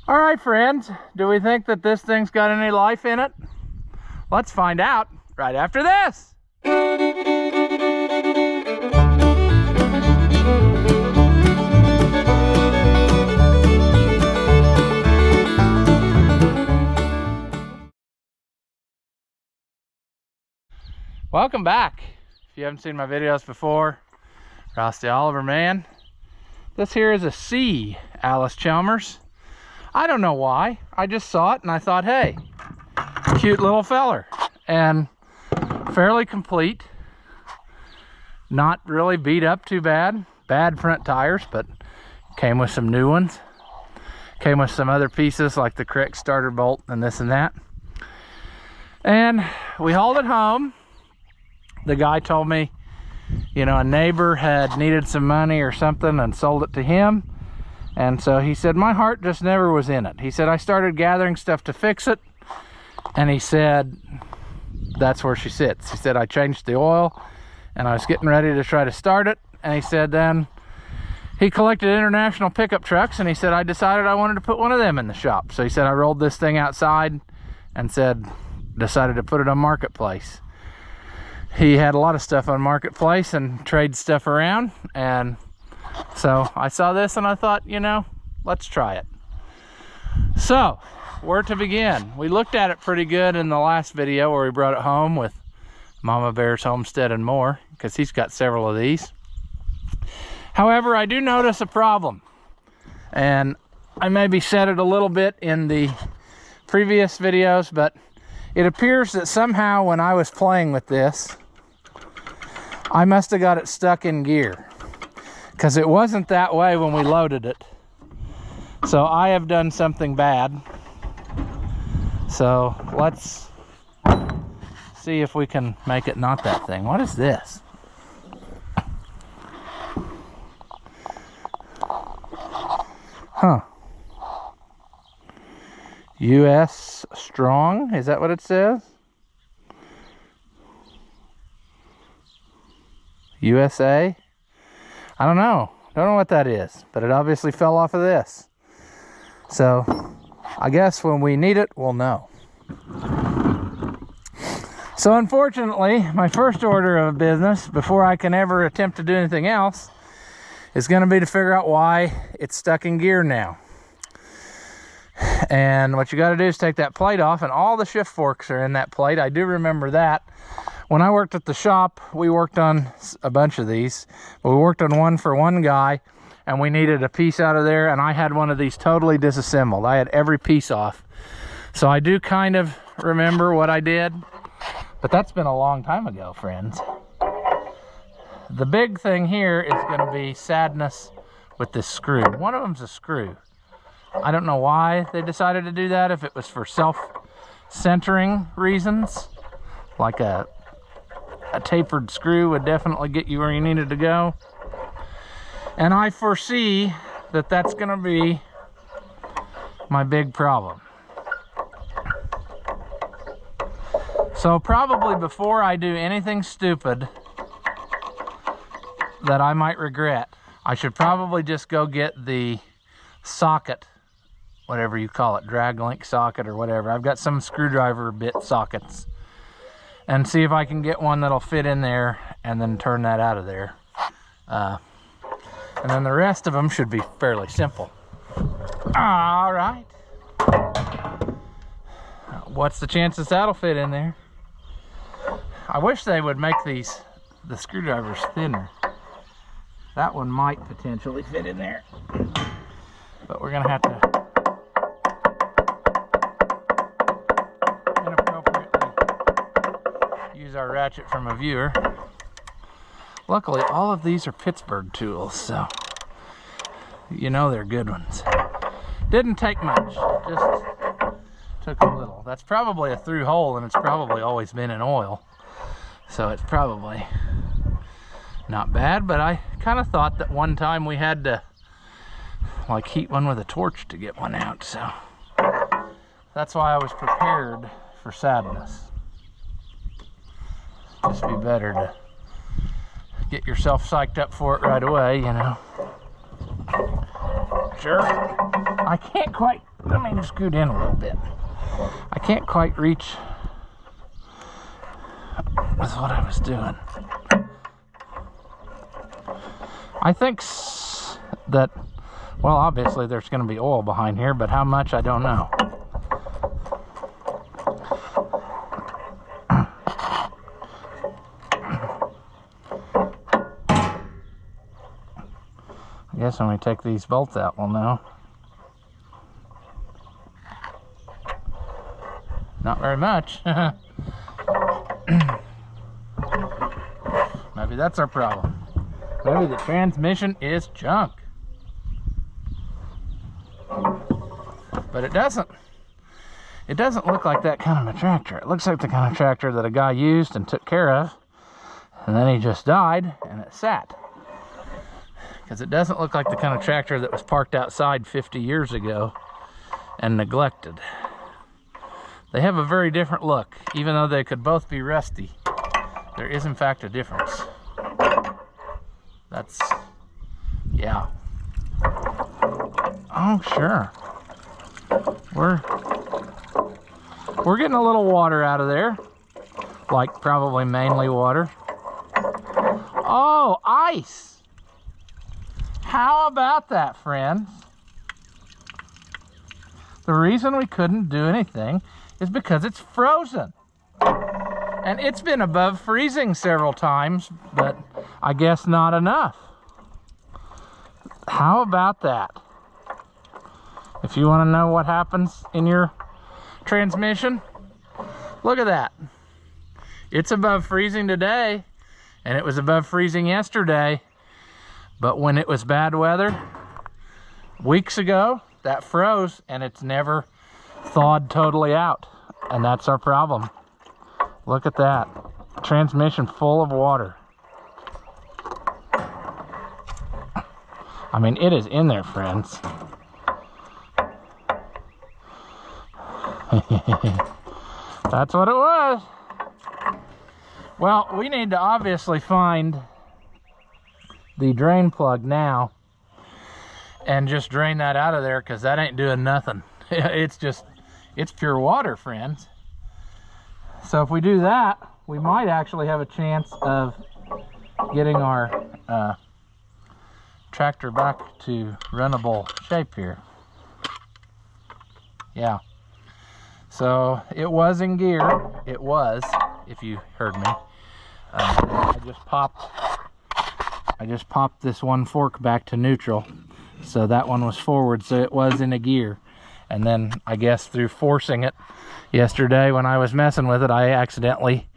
All right, friends, do we think that this thing's got any life in it? Let's find out right after this. Welcome back. If you haven't seen my videos before, Rusty Oliver, man. This here is a C Allis Chalmers. I don't know why. I just saw it and I thought, hey, cute little feller. And fairly complete. Not really beat up too bad. Bad front tires, but came with some new ones. Came with some other pieces like the correct starter bolt and this and that. And we hauled it home. The guy told me, you know, a neighbor had needed some money or something and sold it to him. And so he said, my heart just never was in it. He said, I started gathering stuff to fix it. And he said, that's where she sits. He said, I changed the oil and I was getting ready to try to start it. And he said, then he collected international pickup trucks. And he said, I decided I wanted to put one of them in the shop. So he said, I rolled this thing outside and decided to put it on Marketplace. He had a lot of stuff on Marketplace and trades stuff around. And so I saw this and I thought, you know, let's try it. So where to begin? We looked at it pretty good in the last video where we brought it home with Mama Bear's Homestead and More, because he's got several of these. However, I do notice a problem, and I maybe said it a little bit in the previous videos, but it appears that somehow when I was playing with this, I must have got it stuck in gear, because it wasn't that way when we loaded it. So I have done something bad. So let's see if we can make it not that thing. What is this? Huh. US Strong, is that what it says? USA? I don't know what that is, but it obviously fell off of this. So I guess when we need it, we'll know. So unfortunately, my first order of business before I can ever attempt to do anything else is going to be to figure out why it's stuck in gear now. And what you got to do is take that plate off, and all the shift forks are in that plate. I do remember that. When I worked at the shop, we worked on a bunch of these, but we worked on one for one guy, and we needed a piece out of there, and I had one of these totally disassembled. I had every piece off. So I do kind of remember what I did, but that's been a long time ago, friends. The big thing here is going to be sadness with this screw. One of them's a screw. I don't know why they decided to do that, if it was for self-centering reasons, like a tapered screw would definitely get you where you needed to go. And I foresee that that's going to be my big problem. So probably before I do anything stupid that I might regret, I should probably just go get the socket, whatever you call it, drag link socket or whatever. I've got some screwdriver bit sockets, and see if I can get one that'll fit in there and then turn that out of there. And then the rest of them should be fairly simple. All right. What's the chances that'll fit in there? I wish they would make the screwdrivers thinner. That one might potentially fit in there, but we're gonna have to inappropriately use our ratchet from a viewer. Luckily, all of these are Pittsburgh tools, so you know they're good ones. Didn't take much, just took a little. That's probably a through hole, and it's probably always been in oil, so it's probably not bad. But I kind of thought that one time we had to like heat one with a torch to get one out, so that's why I was prepared for sadness. Just be better to get yourself psyched up for it right away, you know. Sure, I can't quite let me scoot in a little bit. I can't quite reach. That's what I was doing. I think that, well, obviously there's going to be oil behind here, but how much, I don't know. I guess when we take these bolts out, we'll know. Not very much. Maybe that's our problem. Maybe the transmission is junk. But it doesn't look like that kind of a tractor. It looks like the kind of tractor that a guy used and took care of, and then he just died and it sat. Because it doesn't look like the kind of tractor that was parked outside 50 years ago and neglected. They have a very different look, even though they could both be rusty. There is in fact a difference. That's, yeah. Oh, sure. We're getting a little water out of there. Like probably mainly water. Oh, ice! How about that, friends? The reason we couldn't do anything is because it's frozen. And it's been above freezing several times, but I guess not enough. How about that? If you want to know what happens in your transmission, look at that. It's above freezing today, and it was above freezing yesterday. But when it was bad weather weeks ago, that froze and it's never thawed totally out. And that's our problem. Look at that. Transmission full of water. I mean, it is in there, friends. That's what it was. Well, we need to obviously find the drain plug now and just drain that out of there, because that ain't doing nothing. It's pure water, friends. So if we do that, we might actually have a chance of getting our tractor back to runnable shape here. Yeah. So it was in gear. It was, if you heard me. I just popped this one fork back to neutral. So that one was forward, so it was in a gear. And then I guess through forcing it yesterday when I was messing with it, I accidentally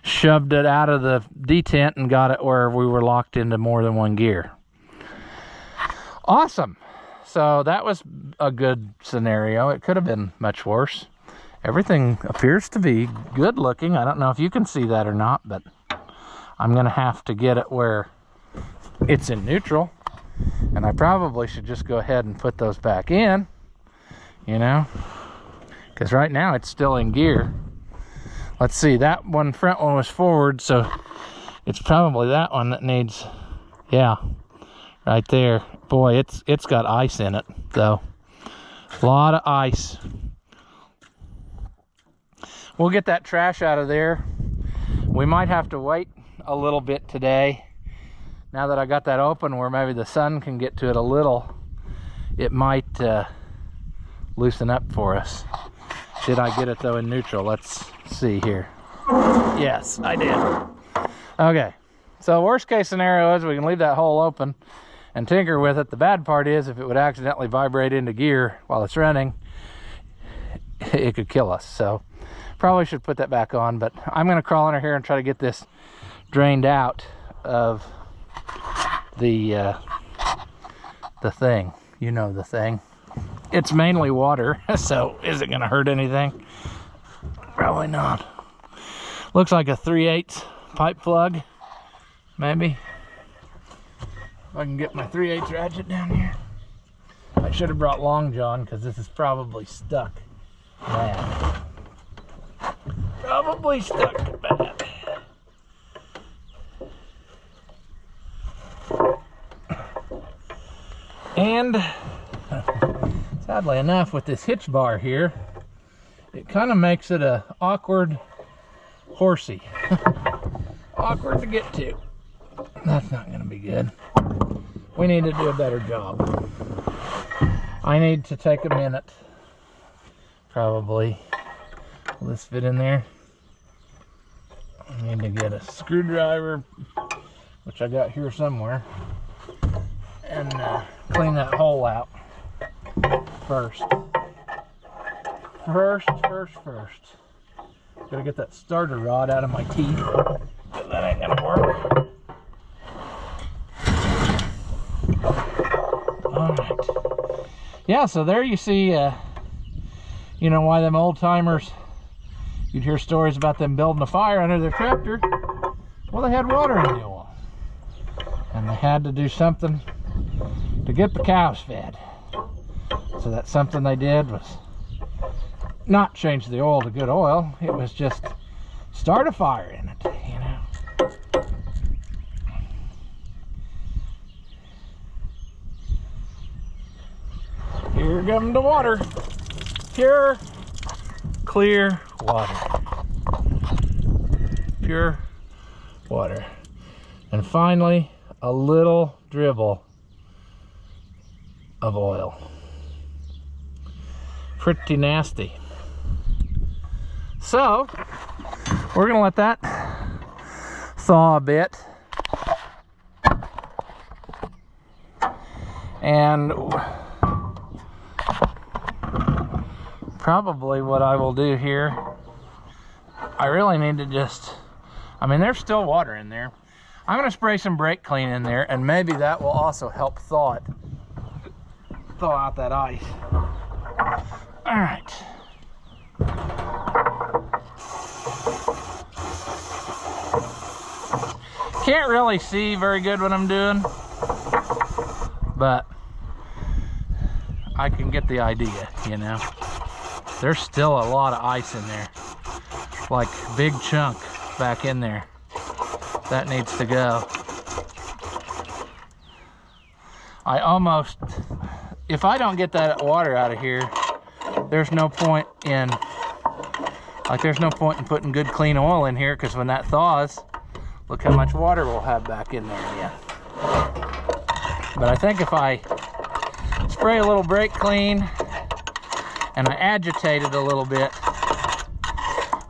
shoved it out of the detent and got it where we were locked into more than one gear. Awesome. So that was a good scenario. It could have been much worse. Everything appears to be good looking. I don't know if you can see that or not, but I'm gonna have to get it where it's in neutral. And I probably should just go ahead and put those back in, you know, because right now it's still in gear. Let's see, that one front one was forward, so it's probably that one that needs, yeah, right there. Boy, it's got ice in it, though. A lot of ice. We'll get that trash out of there. We might have to wait a little bit today. Now that I got that open where maybe the sun can get to it a little, it might loosen up for us. Did I get it though in neutral? Let's see here. Yes, I did. Okay, so worst case scenario is we can leave that hole open and tinker with it. The bad part is if it would accidentally vibrate into gear while it's running, it could kill us. So probably should put that back on, but I'm gonna crawl under here and try to get this drained out of the thing. You know the thing. It's mainly water, so is it gonna hurt anything? Probably not. Looks like a 3/8 pipe plug, maybe. If I can get my 3/8 ratchet down here. I should have brought Long John because this is probably stuck bad. Probably stuck bad. And Sadly enough, with this hitch bar here, it kind of makes it a awkward horsey. Awkward to get to. That's not going to be good. We need to do a better job. I need to take a minute, probably. Will this fit in there? I need to get a screwdriver, which I got here somewhere, and clean that hole out first. First. Gotta get that starter rod out of my teeth, because that ain't gonna work. Alright. Yeah, so there you see, you know why them old timers, you'd hear stories about them building a fire under their tractor. Well, they had water in the oil. And they had to do something to get the cows fed. So that something they did was not change the oil to good oil. It was just start a fire in it, you know. Here comes the water. Pure, clear water. Pure water. And finally, a little dribble of oil. Pretty nasty. So, we're gonna let that thaw a bit. And probably what I will do here, I really need to just, I mean, there's still water in there. I'm gonna spray some brake clean in there, and maybe that will also help thaw out that ice. All right. Can't really see very good what I'm doing, but I can get the idea, you know. There's still a lot of ice in there, like big chunk back in there. That needs to go. I almost, if I don't get that water out of here, there's no point in, putting good clean oil in here, because when that thaws, look how much water we'll have back in there again. But I think if I spray a little brake clean and I agitate it a little bit,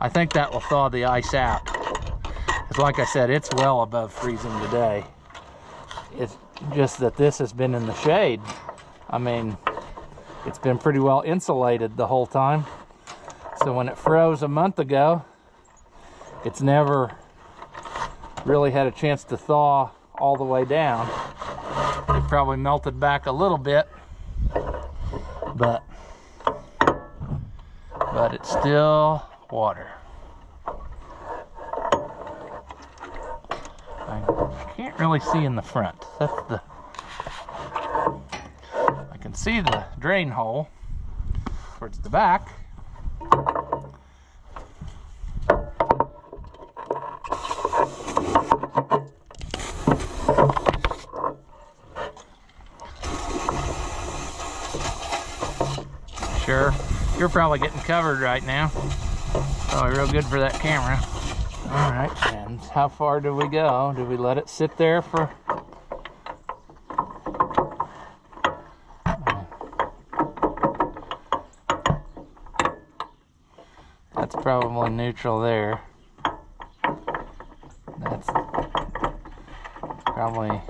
I think that will thaw the ice out. Because like I said, it's well above freezing today. It's just that this has been in the shade. I mean, it's been pretty well insulated the whole time. So when it froze a month ago, it's never really had a chance to thaw all the way down. It probably melted back a little bit, but it's still water. I can't really see in the front. I can see the drain hole towards the back. Sure, you're probably getting covered right now. Probably real good for that camera. All right, and how far do we go? Do we let it sit there for? That's probably neutral there. That's probably,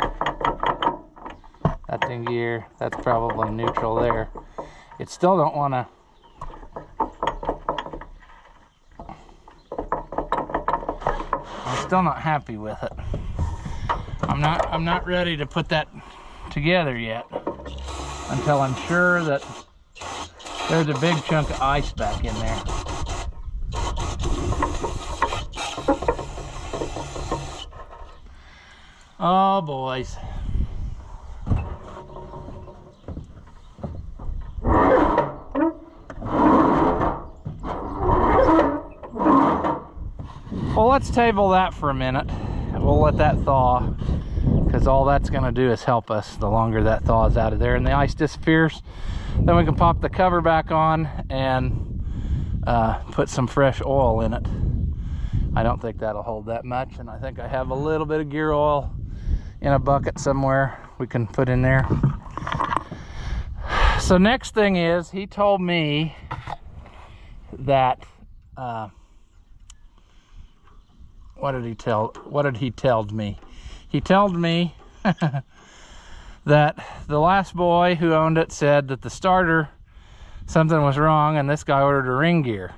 that's in gear. That's probably neutral there. It still don't want to. I'm still not happy with it. I'm not ready to put that together yet until I'm sure that there's a big chunk of ice back in there. Oh, boys. Well, let's table that for a minute. We'll let that thaw, because all that's going to do is help us the longer that thaws out of there and the ice disappears. Then we can pop the cover back on and put some fresh oil in it. I don't think that'll hold that much, and I think I have a little bit of gear oil in a bucket somewhere we can put in there. So next thing is, he told me that what did he tell me? He told me that the last boy who owned it said that the starter, something was wrong, and this guy ordered a ring gear.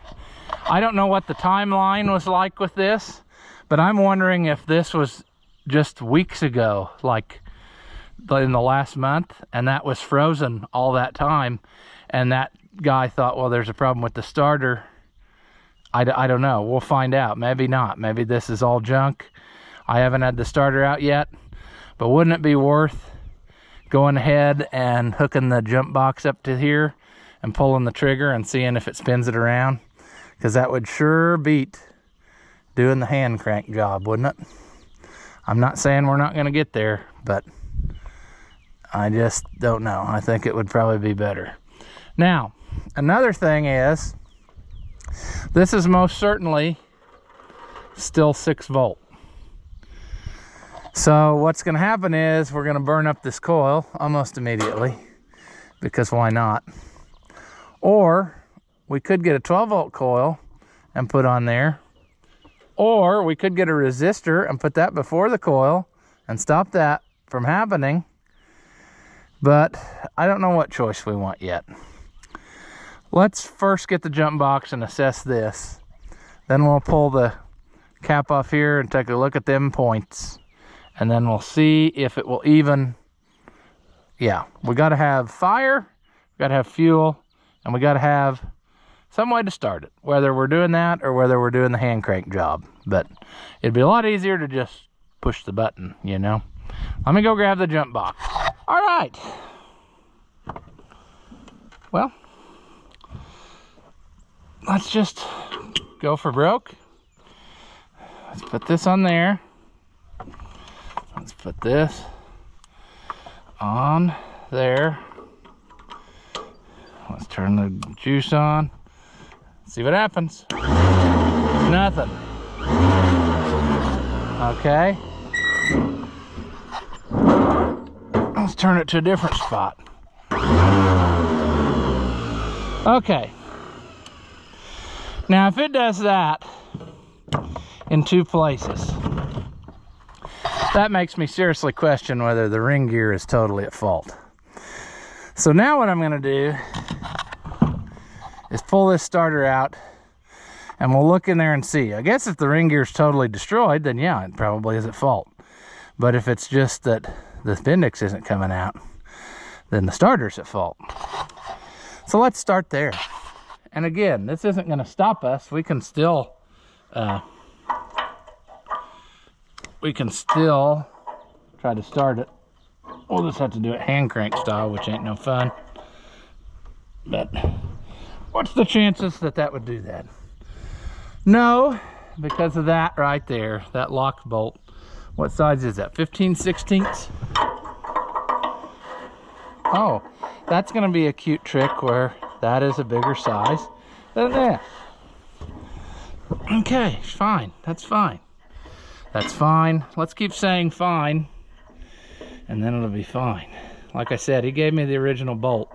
I don't know what the timeline was like with this, but I'm wondering if this was just weeks ago, like in the last month, and that was frozen all that time, and that guy thought, well, there's a problem with the starter. I don't know. We'll find out. Maybe not. Maybe this is all junk. I haven't had the starter out yet, but wouldn't it be worth going ahead and hooking the jump box up to here and pulling the trigger and seeing if it spins it around? Because that would sure beat doing the hand crank job, wouldn't it? I'm not saying we're not going to get there, but I just don't know. I think it would probably be better. Now, another thing is, this is most certainly still 6 volt. So what's going to happen is we're going to burn up this coil almost immediately, because why not? Or we could get a 12 volt coil and put on there, or we could get a resistor and put that before the coil and stop that from happening. But I don't know what choice we want yet. Let's first get the jump box and assess this. Then we'll pull the cap off here and take a look at them points. And then we'll see if it will even. Yeah, we got to have fire, we got to have fuel, and we got to have some way to start it. Whether we're doing that or whether we're doing the hand crank job. But it'd be a lot easier to just push the button, you know. Let me go grab the jump box. All right. Well, let's just go for broke. Let's put this on there. Let's put this on there. Let's turn the juice on. See what happens. Nothing. Okay. Let's turn it to a different spot. Okay. Now, if it does that in 2 places, that makes me seriously question whether the ring gear is totally at fault. So now what I'm going to do is pull this starter out, and we'll look in there and see. I guess if the ring gear is totally destroyed, then yeah, it probably is at fault. But if it's just that the Bendix isn't coming out, then the starter's at fault. So let's start there. And again, this isn't going to stop us. We can still try to start it. We'll just have to do it hand crank style, which ain't no fun. But what's the chances that that would do that? No, because of that right there, that lock bolt. What size is that? 15/16? Oh, that's going to be a cute trick where that is a bigger size than that. Okay, fine. That's fine. That's fine. Let's keep saying fine, and then it'll be fine. Like I said, he gave me the original bolt.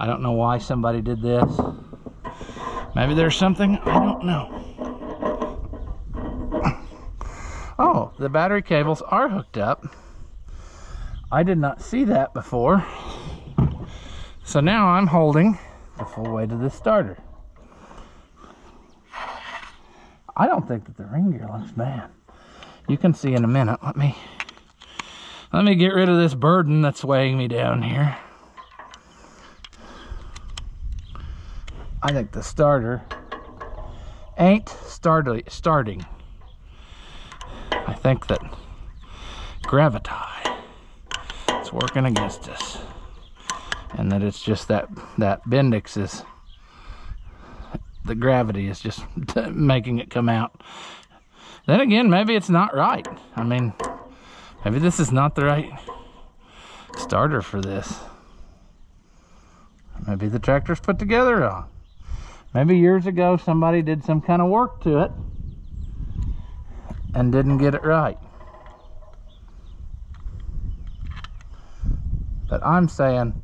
I don't know why somebody did this. Maybe there's something, I don't know. Oh, the battery cables are hooked up. I did not see that before. So now I'm holding the full weight of this starter. I don't think that the ring gear looks bad. You can see in a minute. Let me get rid of this burden that's weighing me down here. I think the starter ain't starting. I think that gravity is working against us, and that it's just that Bendix is, the gravity is just making it come out. Then again, maybe it's not right. I mean, maybe this is not the right starter for this. Maybe the tractor's put together wrong. Maybe years ago somebody did some kind of work to it and didn't get it right. But I'm saying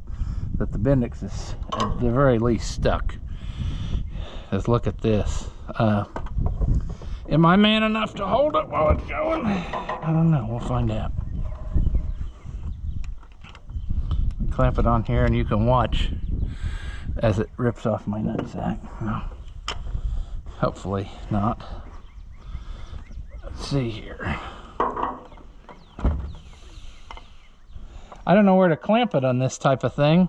that the Bendix is at the very least stuck. Because look at this. Am I man enough to hold it while it's going? I don't know, we'll find out. Clamp it on here and you can watch as it rips off my nutsack. No, hopefully not. Let's see here. I don't know where to clamp it on this type of thing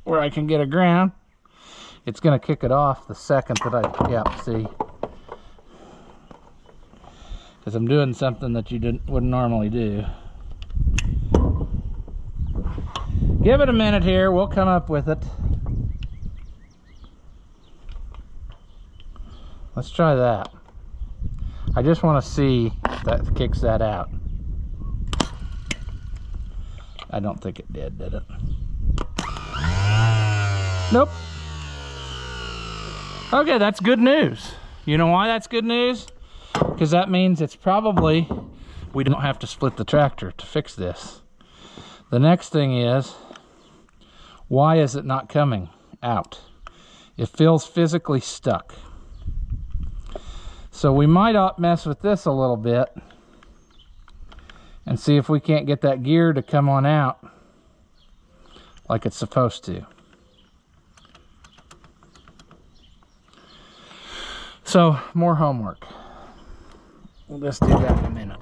where I can get a ground. It's gonna kick it off the second that I, yeah, see. Because I'm doing something that you wouldn't normally do. Give it a minute here, we'll come up with it. Let's try that. I just want to see if that kicks that out. I don't think it did it? Nope. Okay, that's good news. You know why that's good news? Because that means it's probably, we don't have to split the tractor to fix this. The next thing is, why is it not coming out? It feels physically stuck. So we might mess with this a little bit and see if we can't get that gear to come on out like it's supposed to. So, more homework. We'll just do that in a minute.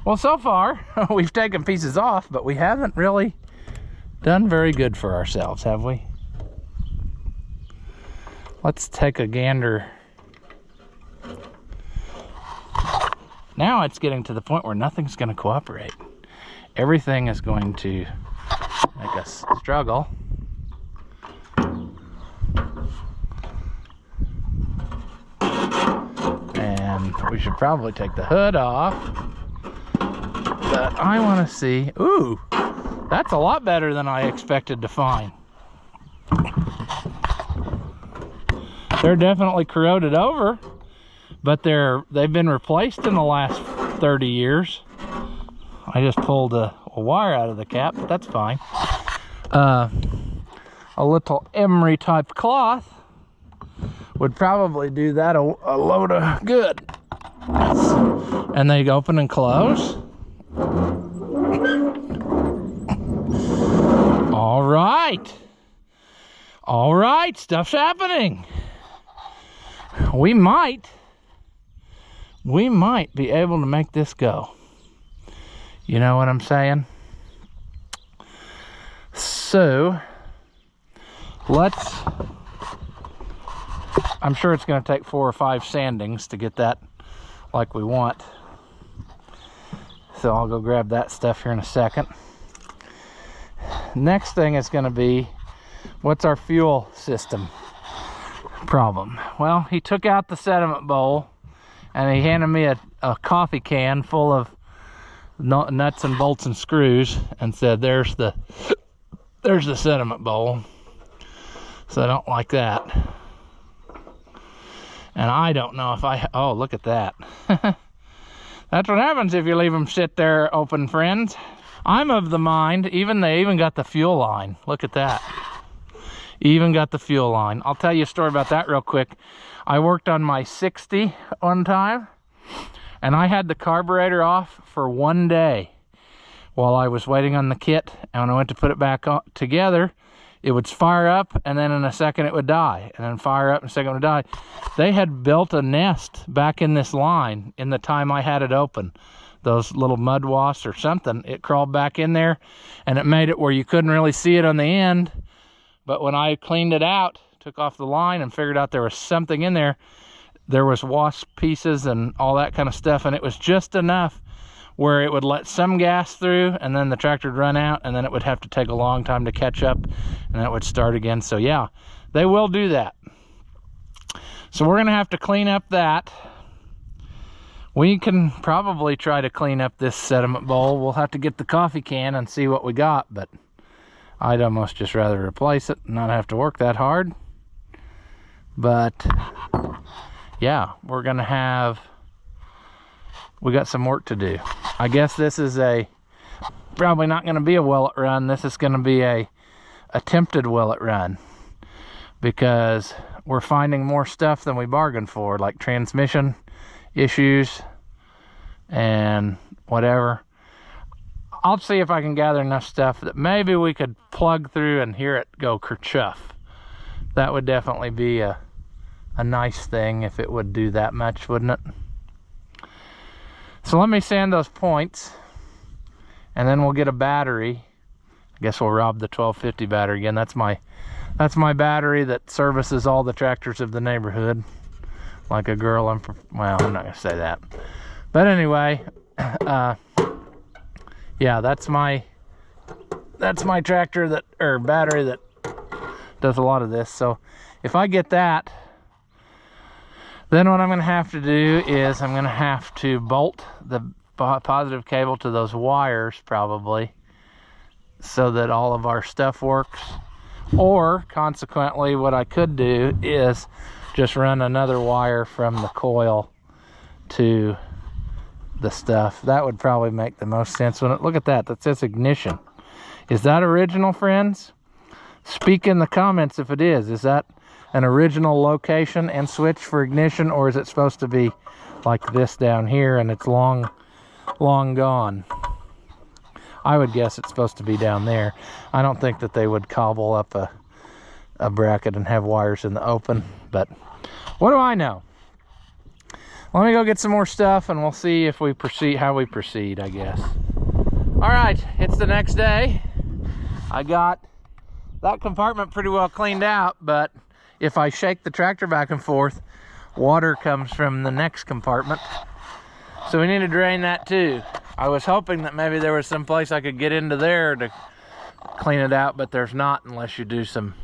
Well, so far, we've taken pieces off, but we haven't really done very good for ourselves, have we? Let's take a gander. Now it's getting to the point where nothing's going to cooperate. Everything is going to make us struggle. And we should probably take the hood off. But I want to see, ooh, that's a lot better than I expected to find. They're definitely corroded over, but they've been replaced in the last 30 years. I just pulled a wire out of the cap, but that's fine. A little emery type cloth would probably do that a load of good. And they open and close. All right, stuff's happening. We might be able to make this go. You know what I'm saying? So, I'm sure it's going to take 4 or 5 sandings to get that like we want. So I'll go grab that stuff here in a second. Next thing is going to be, what's our fuel system problem? Well, he took out the sediment bowl and he handed me a coffee can full of nuts and bolts and screws and said, there's the sediment bowl. So I don't like that. And I don't know if oh, look at that. That's what happens if you leave them sit there open, friends. I'm of the mind, they even got the fuel line. Look at that. Even got the fuel line. I'll tell you a story about that real quick. I worked on my 60 one time, and I had the carburetor off for 1 day while I was waiting on the kit. And when I went to put it back on, together, it would fire up, and then in a second it would die, and then fire up, and a second it would die. They had built a nest back in this line in the time I had it open. Those little mud wasps or something, it crawled back in there, and it made it where you couldn't really see it on the end. But when I cleaned it out, took off the line and figured out there was something in there, there was wasp pieces and all that kind of stuff, and it was just enough where it would let some gas through, and then the tractor would run out, and then it would have to take a long time to catch up, and then it would start again. So yeah, they will do that. So we're gonna have to clean up that. We can probably try to clean up this sediment bowl. We'll have to get the coffee can and see what we got, but I'd almost just rather replace it and not have to work that hard. But yeah, we got some work to do. I guess this is probably not going to be a willet run. This is going to be a attempted willet run, because we're finding more stuff than we bargained for, like transmission issues and whatever. I'll see if I can gather enough stuff that maybe we could plug through and hear it go kerchuff. That would definitely be a nice thing if it would do that much, wouldn't it? So let me sand those points, and then we'll get a battery. I guess we'll rob the 1250 battery again. That's my battery that services all the tractors of the neighborhood. Like a girl, well, I'm not gonna say that. But anyway, yeah, that's my tractor battery that does a lot of this. So if I get that, then what I'm gonna have to do is I'm gonna have to bolt the positive cable to those wires, probably, so that all of our stuff works. Or consequently, what I could do is just run another wire from the coil to the stuff. That would probably make the most sense. Look at that, that says ignition. Is that original, friends? Speak in the comments if it is. Is that an original location and switch for ignition, or is it supposed to be like this down here and it's long gone? I would guess it's supposed to be down there. I don't think that they would cobble up a bracket and have wires in the open, but what do I know? Let me go get some more stuff and we'll see if we proceed, how we proceed, I guess. All right, it's the next day. I got that compartment pretty well cleaned out, but if I shake the tractor back and forth, water comes from the next compartment. So we need to drain that too. I was hoping that maybe there was some place I could get into there to clean it out, but there's not unless you do some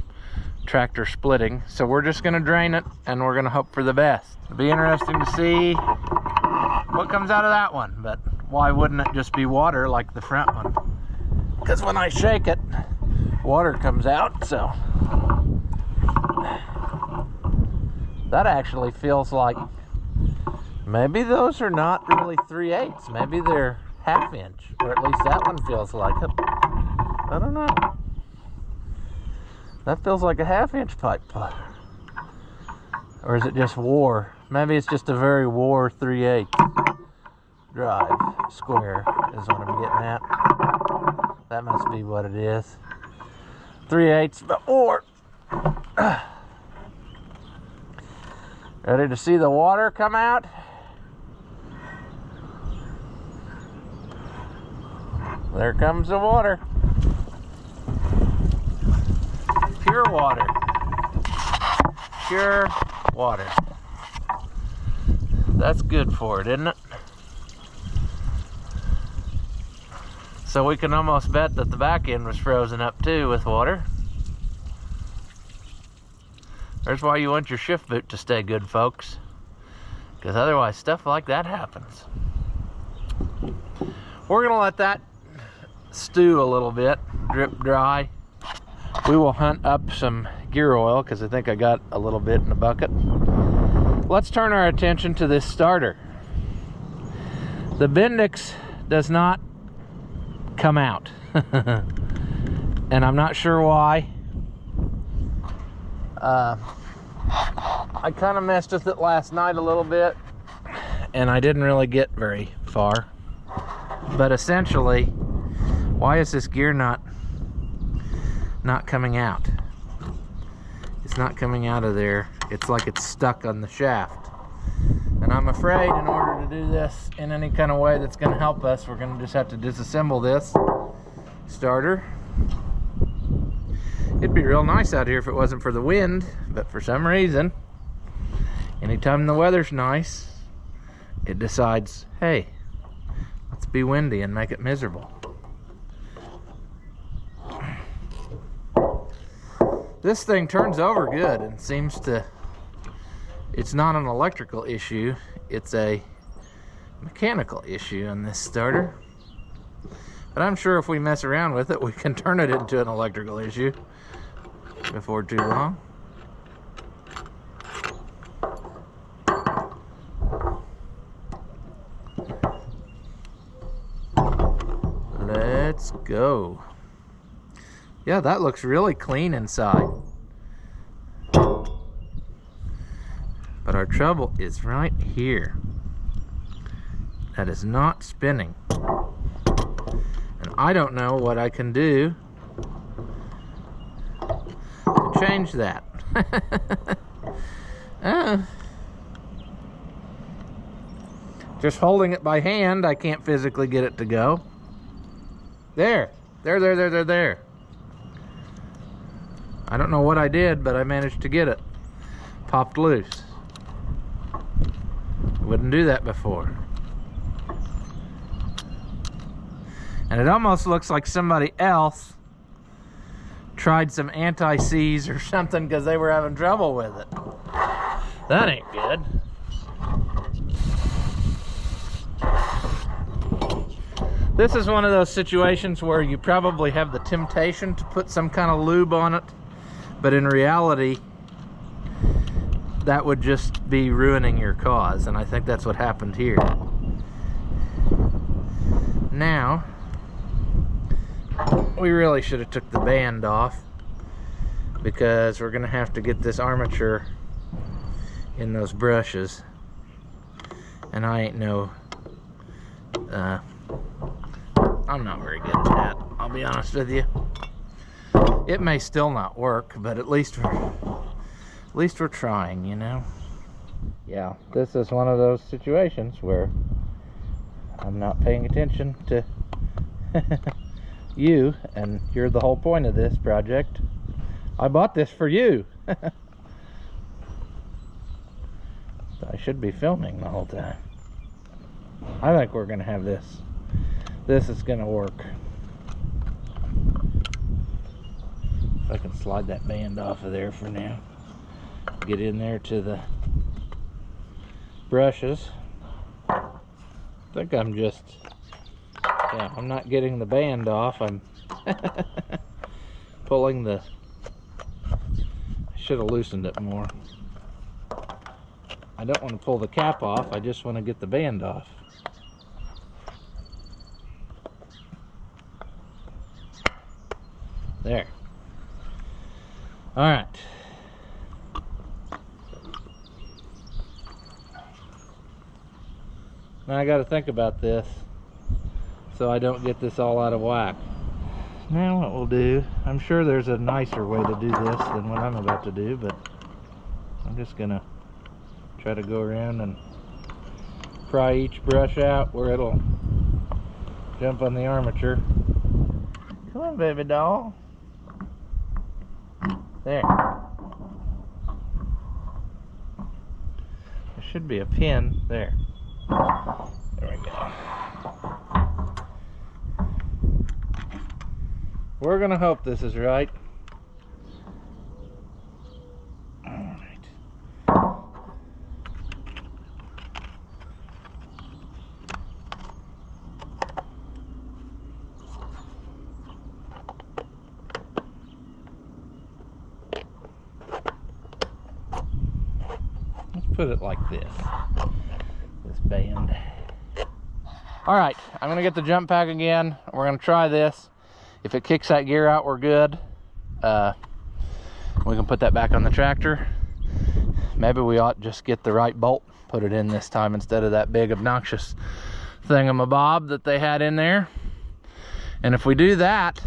tractor splitting. So we're just gonna drain it and we're gonna hope for the best. It'll be interesting to see what comes out of that one, but why wouldn't it just be water like the front one? Because when I shake it, water comes out. So that actually feels like maybe those are not really 3/8. Maybe they're 1/2 inch, or at least that one feels like it. I don't know. That feels like a 1/2 inch pipe. Or is it just war? Maybe it's just a very war 3/8 drive square is what I'm getting at. That must be what it is. 3/8 but war. Ready to see the water come out? There comes the water. Pure water. Pure water. That's good for it, isn't it? So we can almost bet that the back end was frozen up too with water. There's why you want your shift boot to stay good, folks. Because otherwise stuff like that happens. We're gonna let that stew a little bit, drip dry. We will hunt up some gear oil because I think I got a little bit in the bucket. Let's turn our attention to this starter. The Bendix does not come out. And I'm not sure why. I kind of messed with it last night a little bit and I didn't really get very far. But essentially, why is this gear not coming out? It's not coming out of there. It's like it's stuck on the shaft. And I'm afraid in order to do this in any kind of way that's going to help us, we're going to just have to disassemble this starter. It'd be real nice out here if it wasn't for the wind, but for some reason, anytime the weather's nice, it decides, hey, let's be windy and make it miserable. This thing turns over good and seems to, it's not an electrical issue, it's a mechanical issue on this starter. But I'm sure if we mess around with it, we can turn it into an electrical issue before too long. Let's go. Yeah, that looks really clean inside. But our trouble is right here. That is not spinning. And I don't know what I can do to change that. Just holding it by hand, I can't physically get it to go. There. There. I don't know what I did, but I managed to get it. Popped loose. Wouldn't do that before. And it almost looks like somebody else tried some anti-seize or something because they were having trouble with it. That ain't good. This is one of those situations where you probably have the temptation to put some kind of lube on it, but in reality, that would just be ruining your cause, and I think that's what happened here. Now, we really should have took the band off, because we're gonna have to get this armature in those brushes, and I ain't no I'm not very good at that, I'll be honest with you. It may still not work, but at least we're trying, you know. Yeah, this is one of those situations where I'm not paying attention to you, and you're the whole point of this project. I bought this for you. I should be filming the whole time. I think we're gonna have this. This is gonna work. If I can slide that band off of there for now. Get in there to the brushes. I think I'm just, yeah, I'm not getting the band off. I'm pulling the, I should have loosened it more. I don't want to pull the cap off, I just want to get the band off. There. All right. Now I got to think about this so I don't get this all out of whack. Now what we'll do, I'm sure there's a nicer way to do this than what I'm about to do, but I'm just gonna try to go around and pry each brush out where it'll jump on the armature. Come on, baby doll. There. There should be a pin there. There we go. We're gonna hope this is right. All right. Let's put it like this. This band. All right, I'm gonna get the jump pack again. We're gonna try this. If it kicks that gear out, we're good. We can put that back on the tractor. Maybe we ought to just get the right bolt, put it in this time instead of that big obnoxious thingamabob that they had in there. And if we do that,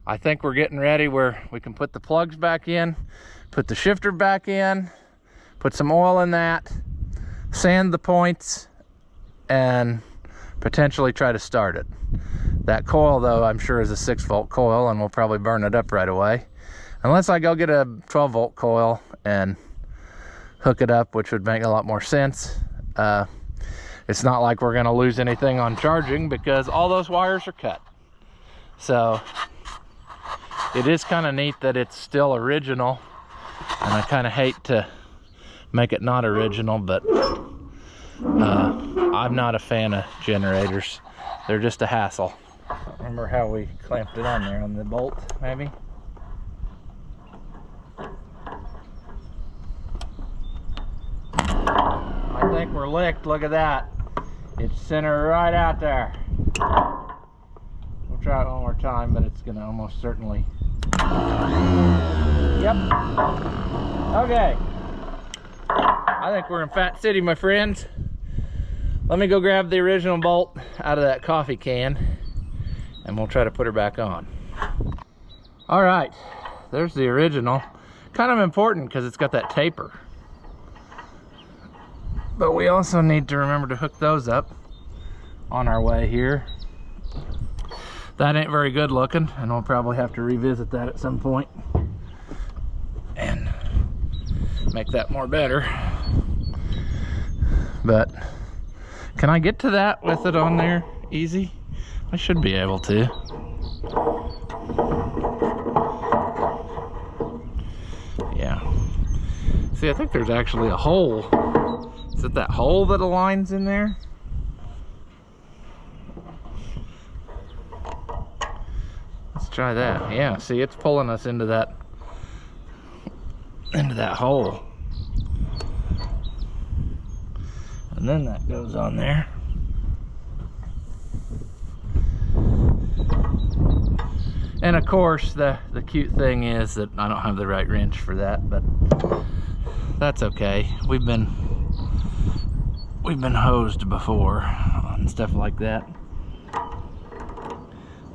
I think we're getting ready where we can put the plugs back in, put the shifter back in, put some oil in that, sand the points, and potentially try to start it. That coil though, I'm sure is a 6-volt coil, and we'll probably burn it up right away. Unless I go get a 12-volt coil and hook it up, which would make a lot more sense. It's not like we're gonna lose anything on charging because all those wires are cut. So it is kind of neat that it's still original, and I kind of hate to make it not original, but I'm not a fan of generators. they're just a hassle. I don't remember how we clamped it on there, on the bolt, maybe? I think we're licked, look at that. It's centered right out there. We'll try it one more time, but it's gonna almost certainly. Yep. Okay. I think we're in Fat City, my friends. Let me go grab the original bolt out of that coffee can and we'll try to put her back on. All right, there's the original. Kind of important because it's got that taper. But we also need to remember to hook those up on our way here. That ain't very good looking, and we'll probably have to revisit that at some point and make that more better. But can I get to that with it on there easy? I should be able to. Yeah. See, I think there's actually a hole. Is it that hole that aligns in there? Let's try that. Yeah, see, it's pulling us into that hole. And then that goes on there. And of course, the cute thing is that I don't have the right wrench for that, but that's okay. We've been hosed before on stuff like that.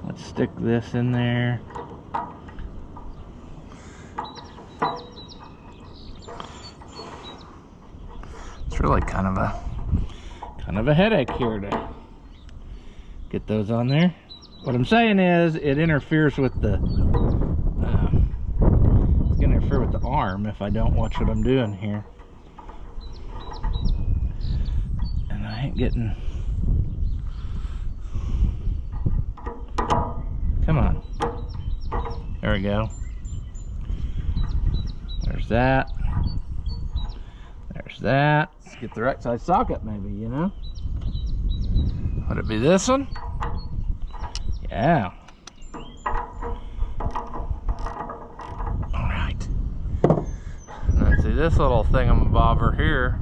Let's stick this in there. It's really kind of a headache here to get those on there. What I'm saying is it interferes with the it's gonna interfere with the arm if I don't watch what I'm doing here. And I ain't getting. Come on. There we go. There's that. There's that. Let's get the right side socket maybe, you know? Would it be this one? Yeah. Alright. Now see this little thingamabobber here.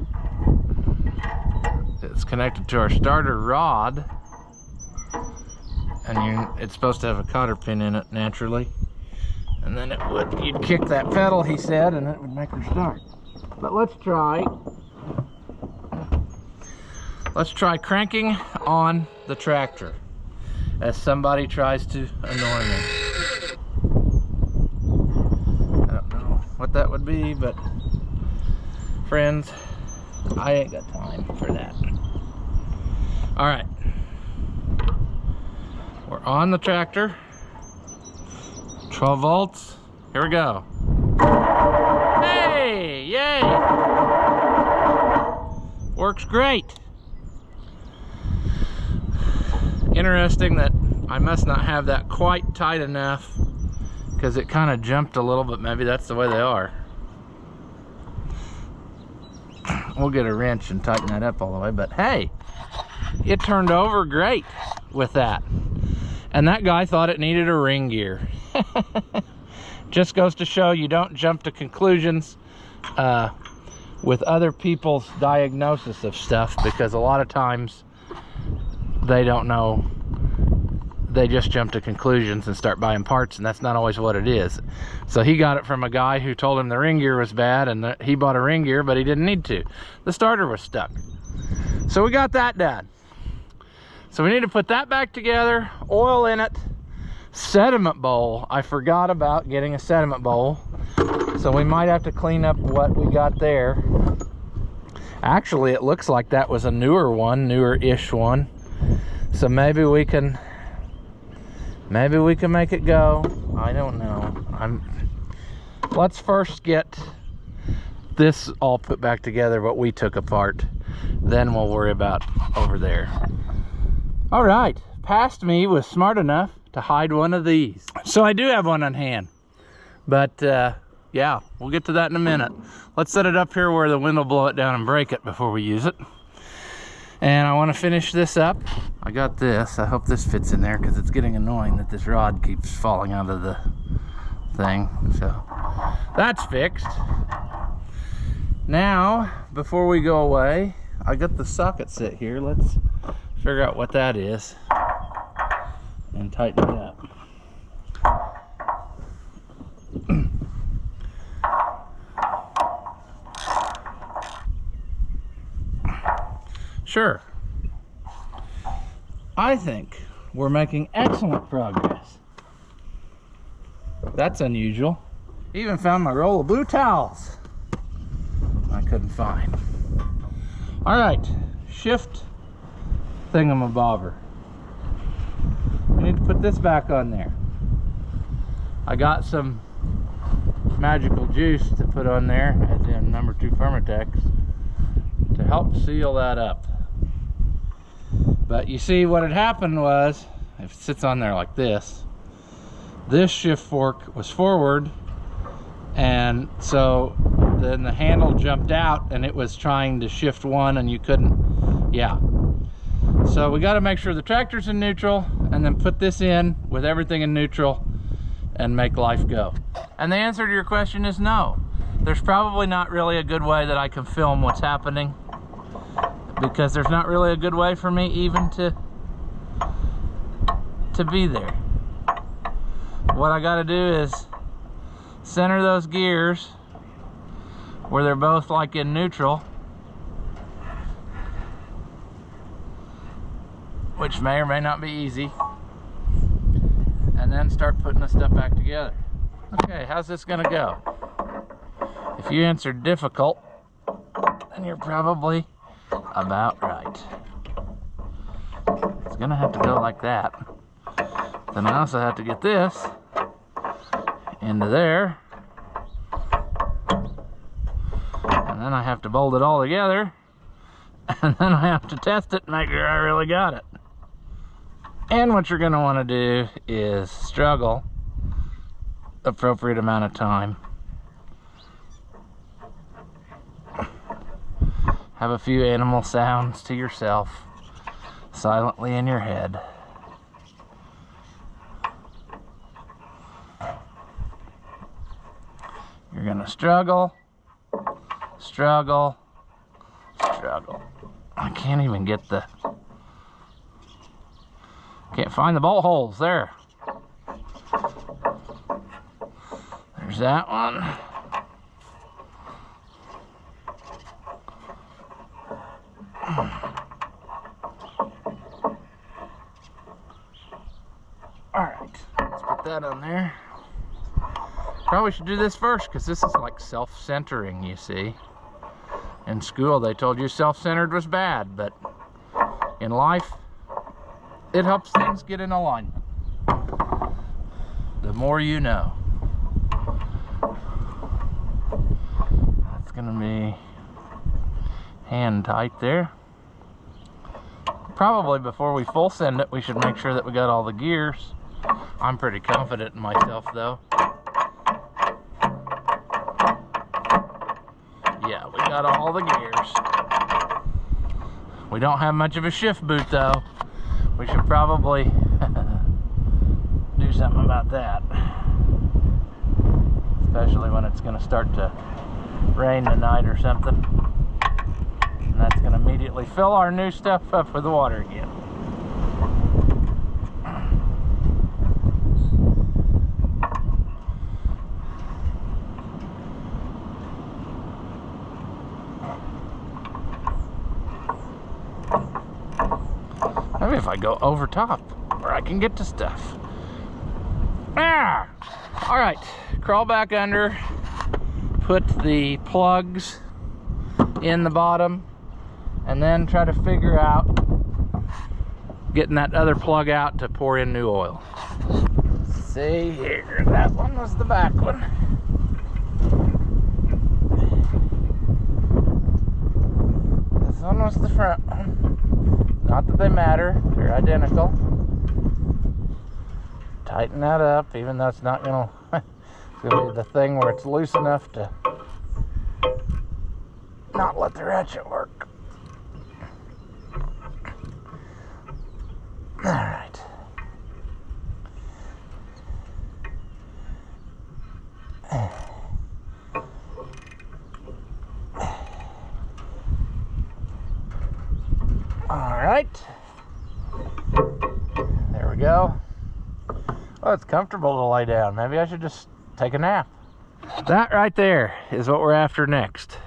It's connected to our starter rod. And it's supposed to have a cotter pin in it naturally. And then you'd kick that pedal, he said, and it would make her start. But let's try cranking on the tractor as somebody tries to annoy me. I don't know what that would be, but friends, I ain't got time for that. All right. We're on the tractor. 12 volts. Here we go. Hey! Yay! Works great. Interesting that I must not have that quite tight enough because it kind of jumped a little, but maybe that's the way they are. We'll get a wrench and tighten that up all the way, but hey, it turned over great with that. And that guy thought it needed a ring gear. Just goes to show you don't jump to conclusions with other people's diagnosis of stuff, because a lot of times they don't know. They just jump to conclusions and start buying parts, and that's not always what it is. So he got it from a guy who told him the ring gear was bad, and he bought a ring gear, but he didn't need to. The starter was stuck. So we got that done. So we need to put that back together, oil in it, sediment bowl. I forgot about getting a sediment bowl, so we might have to clean up what we got there. Actually, it looks like that was a newer-ish one. So maybe we can make it go. I don't know. Let's first get this all put back together, what we took apart. Then we'll worry about over there. All right, past me was smart enough to hide one of these. So I do have one on hand, but yeah, we'll get to that in a minute. Let's set it up here where the wind will blow it down and break it before we use it. And I want to finish this up. I got this. I hope this fits in there because it's getting annoying that this rod keeps falling out of the thing. So that's fixed. Now, before we go away, I got the socket set here. Let's figure out what that is and tighten it up. Sure. I think we're making excellent progress. That's unusual. Even found my roll of blue towels I couldn't find. All right, shift thingamabobber. I need to put this back on there. I got some magical juice to put on there, as in number 2 Permatex, to help seal that up. But you see what had happened was, if it sits on there like this shift fork was forward, and so then the handle jumped out and it was trying to shift one and you couldn't. Yeah, so we got to make sure the tractor's in neutral and then put this in with everything in neutral and make life go. And the answer to your question is no. There's probably not really a good way that I can film what's happening, because there's not really a good way for me even to be there. What I gotta do is center those gears where they're both like in neutral, which may or may not be easy, and then start putting the stuff back together. Okay, how's this gonna go? If you answered difficult, then you're probably about right. It's gonna have to go like that. Then I also have to get this into there, and then I have to bolt it all together, and then I have to test it and make sure I really got it. And what you're gonna want to do is struggle appropriate amount of time. Have a few animal sounds to yourself, silently in your head. You're gonna struggle, struggle, struggle. I can't even get the, can't find the bolt holes there. There's that one. Alright, let's put that on there. Probably should do this first because this is like self-centering, you see. In school they told you self-centered was bad, but in life it helps things get in alignment. The more you know. That's gonna be hand tight there. Probably before we full send it, we should make sure that we got all the gears. I'm pretty confident in myself though. Yeah, we got all the gears. We don't have much of a shift boot though. We should probably do something about that. Especially when it's gonna start to rain tonight or something. And that's gonna immediately fill our new stuff up with water again. Maybe if I go over top, where I can get to stuff. Ah! All right, crawl back under, put the plugs in the bottom, and then try to figure out getting that other plug out to pour in new oil. Let's see here, that one was the back one. This one was the front one. Not that they matter, they're identical. Tighten that up, even though it's not gonna, it's gonna be the thing where it's loose enough to not let the ratchet work. All right. There we go. Oh, it's comfortable to lay down. Maybe I should just take a nap. That right there is what we're after next.